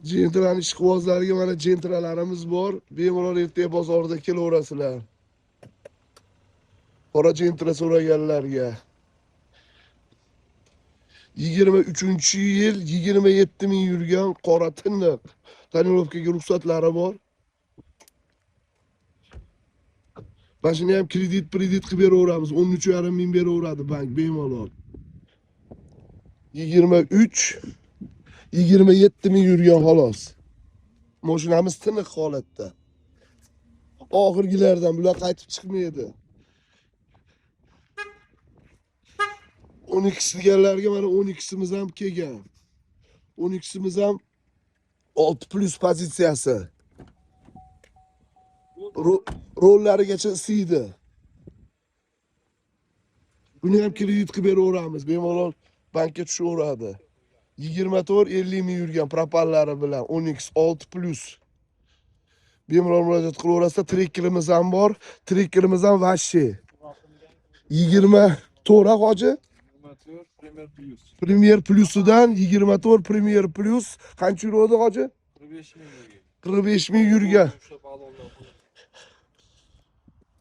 Jentraning ishqibozlariga mana jentralarimiz bor. Bemalol ertaga bozorda kelaverasizlar. Qora jentra so'raganlarga. 23-yil 27 ming yurgan qora tiniq. Tonirovkaga ruxsatlari bor. Mana shuni ham kredit qilib beraveramiz. 13,5 ming beraveradi bank bemalol. 23 27 ming yurgan xolos. Mashinamiz tiniq holatda. Oxirgilardan bular qaytib chiqmaydi. 12 deganlarga mana 12simiz ham kelgan. 12simiz ham 6+ pozitsiyasi. Rollarigacha isiydi. Buni ham kredit qilib beraveramiz. Bemalol bankka tushaveradi. 24-50 ming yurgan propallari bilan 10x 6+. Bemalol murojaat qilaverasizlar. Trekkerimiz ham bor. Trekkerimiz ham vashi. 24 hoji. Premier Plus'dan 24 Premier Plus qancha yuradi hoji? 45 ming yurgan.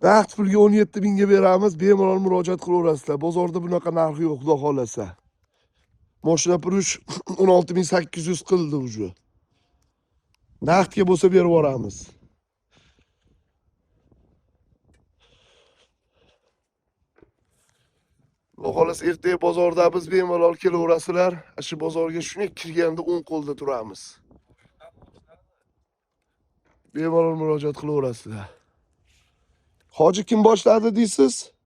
Vaqt pulga 17 mingga beramiz. Bemalol murojaat qilaverasizlar. Bozorda bunaqa narxi yo'q, xudo xolasa. Mashina purish 16.800 qildi uje. Naqdga bo'lsa berib yuboramiz. Xudo xolasa ertaga bozorda biz bemalol kelaverasizlar. Shu bozorga shunday kirganda 10 qo'lda turamiz. Bemalol murojaat qilaverasizlar. Hoji kim boshladi deysiz?